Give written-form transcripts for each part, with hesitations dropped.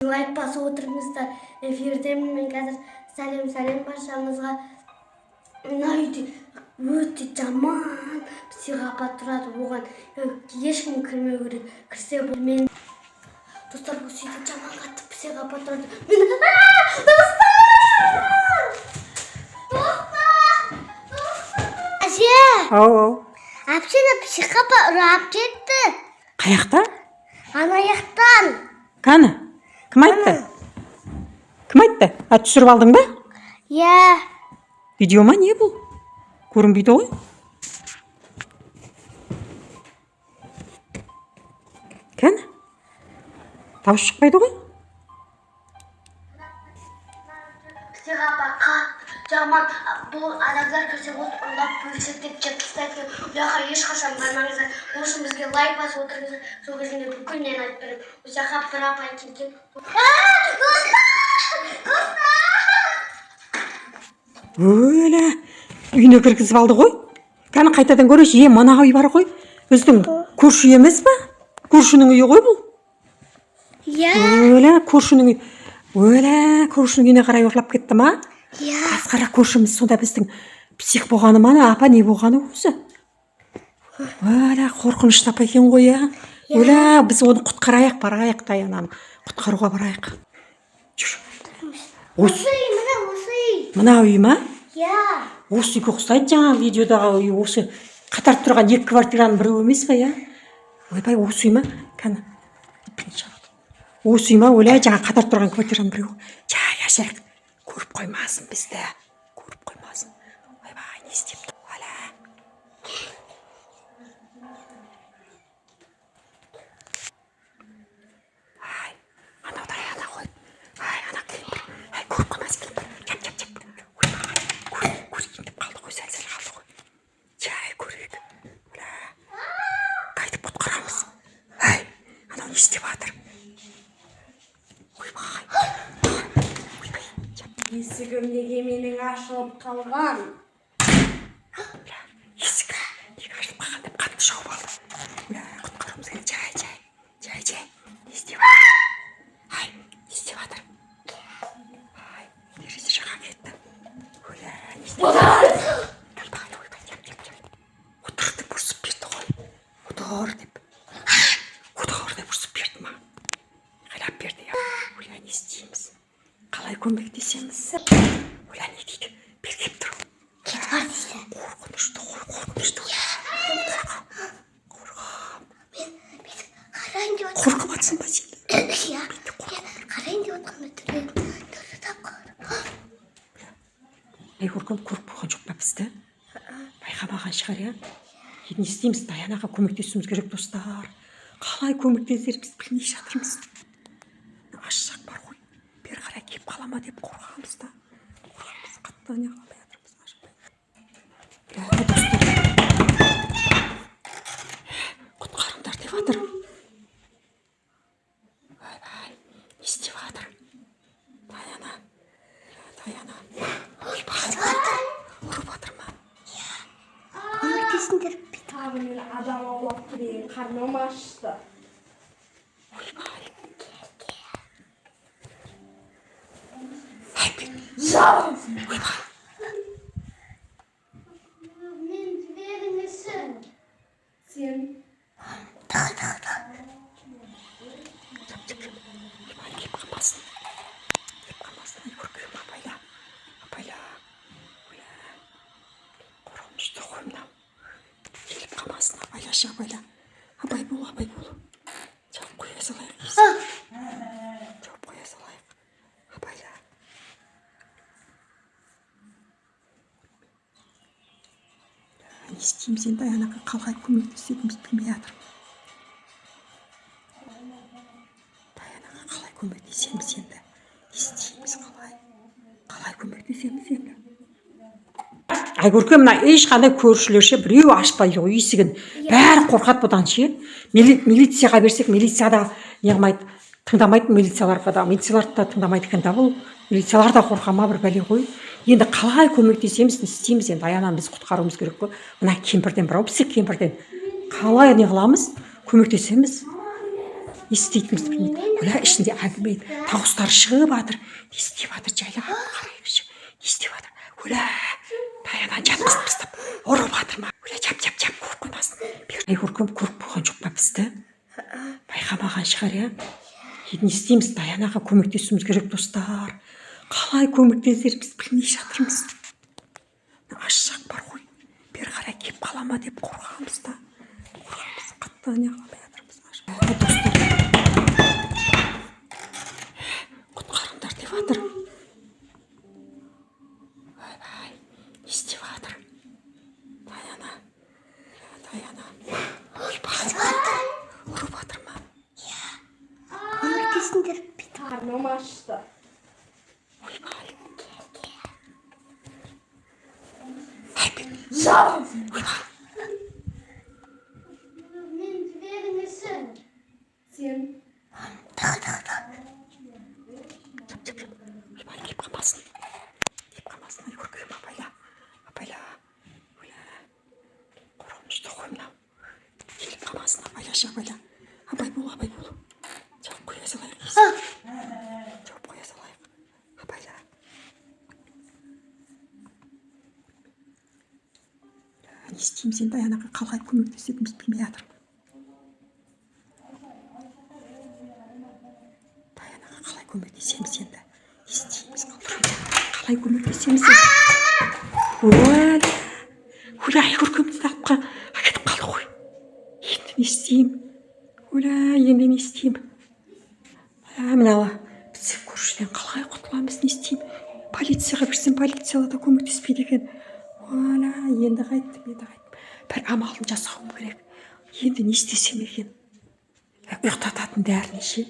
Лайк басып отырыңыздар. Эфирдемін мен қазір. Сәлем баршаңызға. Мына үйде өте жаман психопат тұрады. Оған ешкім кірмеу керек. Кірсе бұл мен. Достар, бұл үйде жаман қатты психопат тұрады. Достар! Әже! Ау. Әпшені психопат ұрап кетті. Қаяқта? Ана яқтан. Қаны? Кім айтты? Кім айтты? Түсіріп алдың ба? Иә. Видео ма не бұл? Көрінбейді ғой. Қаны? Дауыс шықпайды ғой. Психопат жаман. Бұл адамдар кірсе ұрлап бөлшектеп жеп тастайды. Бұяққа ешқашан бармаңыздар. Осы бізге лайк басып отырыңыздар. Сол кезінде бүкілінен айтып беремін. Бұл жаққа бір апай келген. Өлі, үйіне кіргізіп алды ғой. Кәні қайтадан көрейші, мына үй бар ғой. Біздің көрші емес па? Көршінің үйі ғой бұл. Өлі, көршінің үйі. Өлі, көршінің үйіне қарай ұрлап кетті ма? Басқара көршіміз сонда біздің псих болғаны ма, апа не болғаны өзі? Өлі, қорқынышты апа екен ғой, я. Өлі, біз оны құтқарайық, барайық, Даянаны. Құтқаруға барайық. Мына үй ма? Осы үйге ұқсайды жаңа видеодағы үй. Осы қатар тұрған екі квартираның біреу емес па, я? Ойбай, осы үй ма? Кәні. Осы үй ма? Өлі, жаңа қатар тұрған квартираның біреу. Жай, ашайық. Көріп қоймасын бізді. Көріп қоймасын. Ойбай, не істепті? Өлі. Ай, анау Даяна ғой. Ай, ана кемпір. Ай, көріп қоймасын кемпір. Жап. Көрейін деп қалды ғой, сәл қалды ғой. Жай, көрейік. Өлі. Қайтып құтқарамыз. Ай, анау не істеп жатыр? Ойбай. Есігім неге менің ашылып қалған? Есік неге ашылып қалған деп қатты шауып алды. Құтқаруымыз керек. Жай. Не істеп жатыр? Ай, не істеп жатыр? Ай, терезе жаққа кетті. Өлі, не істеп жатыр? Ойбай, жап. Отыр деп ұрсып берді ғой. Отыр деп ұрсып берді ма? Қайлап берді, я. Өлі, не істейміз? Қалай көмектесеміз? Өлі, не дейді? Бергеп тұр. Кет бар дейді. Қорқынышты. Қарайын деп отқан. Қорқып атсың ба сен? Иә. Қарайын деп отқанда түрі тапқыр. Көріп қойған жоқ па бізді? Байқамаған шығар, я? Не істейміз? Даянаға көмектесуіміз керек, достар. Қалай көмектесер біз білмей жатырмыз. Ашсақ бар ғой. Бері қарай кеп қалама деп қорқамыз да. Қатты не қалай жатырмыз. Достар. Құтқарыңдар деп жатыр. Ойбай, не істеп жатыр? Даяна. Ойбай, ұрып жатыр ма? Көмектесіңдер. Тағы мен адам аулап тұрайын, қарным ашты. Ойбай. Ойбай. Мен жіберіңізші. Сен. Кеп қалмасын. Көркем апайла. Қорқынышты ғой мынау. Келіп қалмасын, апайла. Абай бол. Жауып қоя салайық. Апайла. Не істейміз енді? Даянаға қалай көмектесетініміз білмей жатырмын. Даянаға қалай көмектесеміз енді? Не істейміз? Қалай көмектесеміз енді? Ай, көркем, мына ешқандай көршілерше біреу ашпайды ғой есігін. Бәрі қорқады бұдан ше. Милицияға берсек, милицияда не қылмайды, тыңдамайды милицияларға да. Милицияларды да тыңдамайды екен да бұл. Милициялар да қорқама бір бәле ғой. Енді қалай көмектесеміз, не істейміз енді? Аянаны біз құтқаруымыз керек қой. Мына кемпірден, бірау псих кемпірден. Қалай не қыламыз? Көмектесеміз. не істейтінімізді білмейді. Оля ішінде әңгіме дауыстар шығып жатыр. Не істеп жатыр жайлап қарайықшы. Не істеп жатыр? Оля Таянаны жатқызып тастап ұрып жатыр ма? Оля жап көріп қоймасын. Айгөркем көріп қойған жоқ па бізді? Байқамаған шығар, иә? Не істейміз? Даянаға көмектесуіміз керек, достар. Қалай көмектесеріміз білмей жатырмыз. Аш жақ бар ғой. Бері қарай келіп қала ма деп қорқамыз да. Қатты не қылмай жатырмыз. Достар, құтқарыңдар деп жатыр. Ой, не істеп жатыр? Даяна. Ой, ұрып жатыр ма? Көмектесіңдер. Қарным ашты. Ойбай. Жау! Ойбай. Мен жіберіңізші. Сен. Ойбай, кеп қалмасын. Айгөркем, апайла. Қорқынышты ғой мынау. Келіп қалмасын, апайла. Абай бол. Жауып қоя салайық. Апайла. Не істейміз енді? Даянаға қалай көмектесетінімізді білмей жатырмын. Даянаға қалай көмектесеміз енді? Не істейміз? Қалай көмектесеміз енді? Оля Айгөркемді тағып кетіп қалды ғой. Енді не істеймін? Енді не істеймін? Мынау біз көршіден қалай құтыламыз? Не істеймін? Полицияға берсем, полициялар да көмектеспейді екен. Енді қайттым. Бір амалын жасауым керек. Енді не істесем екен? Ұйықтататын дәріні ше.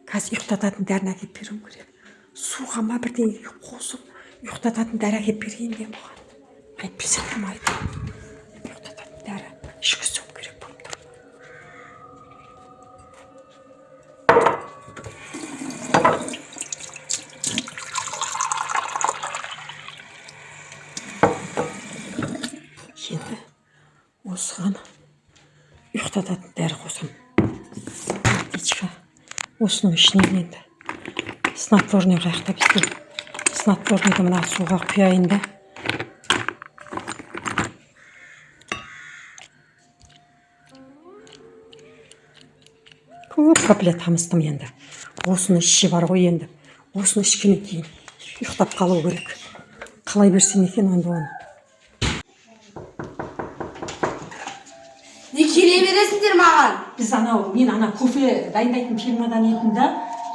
Қазір ұйықтататын дәріні әкеп беруім керек. Суға ма бірдеңеге қосып, ұйықтататын дәрі әкеп берейін мен бұған. Әйтпесе тұрмайды. Ұйықтататын дәрі ішкізуім керек болып тұр. Енді осыған ұйықтататын дәрі қосам. Осының ішінен енді снотворный қаяқта бізде. Снотворныйды мына суға құяйын да. Көп каплет тамыстым енді. Осыны іші бар ғой енді. Осыны ішкеннен кейін ұйықтап қалу керек. Қалай берсем екен онда оны? Не келе бересіңдер маған? Мен ана кофе дайындайтын фирмадан едім да,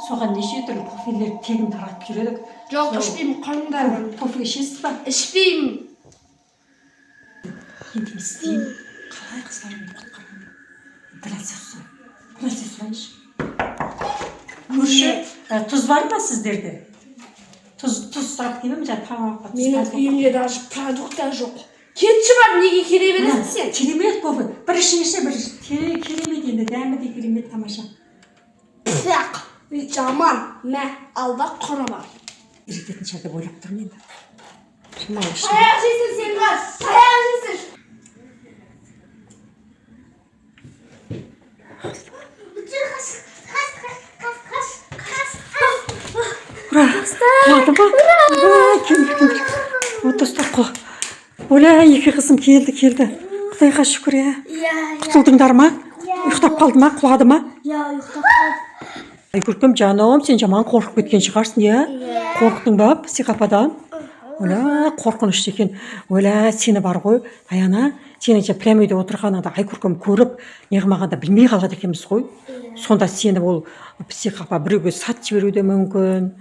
соған неше түрлі кофелер тегін таратып жүредік. Жоқ, ішпеймін, қарындар. Кофе ішесіз ба? Ішпеймін. Енді не істеймін? Қалай қыздарымды құтқарамын? Құлай сұрайыншы. Көрші, тұз бар ма сіздерде? Тұз сұрап келемін, тамаққа тұз. Менің үйімде даже продукта жоқ. Кетші бар, неге келе бересің сен? Керемет кофе. Бір ішіңізші, бір керемет енді, дәмі де керемет, тамаша. Пәк, жаман, мә, алда құры бар. Үйрететін шығар деп ойлап тұрмын енді. Таяқ жейсің сен қас, таяқ жейсің. Ура! Құлады ма? Келді. Достар құл. Оля, екі қызым келді. Құдайға шүкір, иә. Құтылдыңдар ма? Ұйықтап қалды ма? Құлады ма? Ұйықтап қалды. Айгөркем, жаным, сен жаман қорқып кеткен шығарсың, иә? Қорықтың ба психопадан? Оля, қорқынышты екен. Оля, сені бар ғой, Даяна, сені прям үйде отырғаныңда Айгөркем көріп, неғылмағанда білмей қалады екенбіз ғой. Сонда сені ол психопа біреуге сат жіберуі де мүмкін,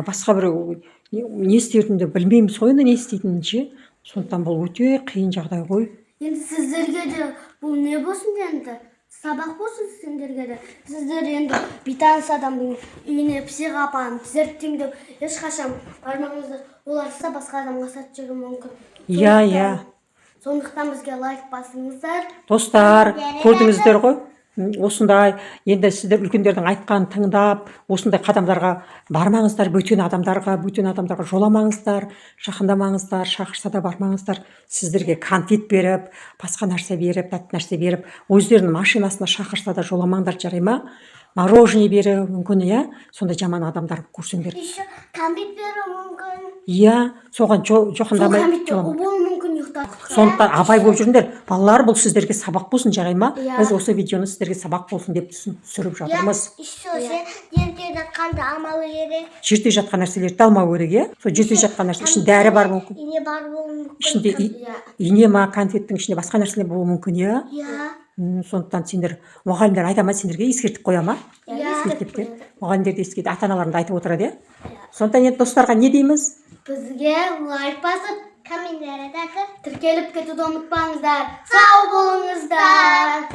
басқа біреу не істейтінді білмейміз ғой, не істейтінін ше. Сондықтан бұл өте қиын жағдай ғой. Енді сіздерге де бұл не болсын енді? Сабақ болсын сендерге де. Сіздер енді бейтаныс адамның үйіне психопаны зерттеймін деп ешқашан бармаңыздар. Олар сізді басқа адамға сатып жіберуі мүмкін. Иә. Сондықтан бізге лайк басыңыздар. Достар, көрдіңіздер ғой? Осындай, енді сіздер үлкендердің айтқанын тыңдап, осындай қадамдарға бармаңыздар, бөтен адамдарға жоламаңыздар, жақындамаңыздар, шақырса да бармаңыздар. Сіздерге конфет беріп, басқа нәрсе беріп, тәтті нәрсе беріп, өздерінің машинасына шақырса да жоламаңдар, жарай ма? мороженое беруі мүмкін, иә. Сондай жаман адамдар көрсеңдер. Еще камбит беруі мүмкін. Иә, соған Сол жоқындамай. камбитте болуы мүмкін ұйықтап. Сондықтан абай болып жүріңдер. Балалар, бұл сіздерге сабақ болсын, жарай ма? Иә. Біз осы видеоны сіздерге сабақ болсын деп түсіріп жатырмыз. Еще сен жерде жатқанды алмау керек. Жерде жатқан нәрселерді алмау керек, иә. Сол жерде жатқан нәрсе ішінде дәрі бар мүмкін. Ине бар болуы мүмкін. Ішінде ине ма, конфеттің ішінде басқа нәрселер болуы мүмкін, иә. Иә. Сондықтан сендер мұғалімдер айта ма, сендерге ескертіп қоя ма? Иә. Мектепте мұғалімдер де ескертеді, ата-аналарың да айтып отырады, иә. Сондықтан енді достарға не дейміз? Бізге лайк басып, комментарий жазып, тіркеліп кетуді ұмытпаңыздар. Сау болыңыздар.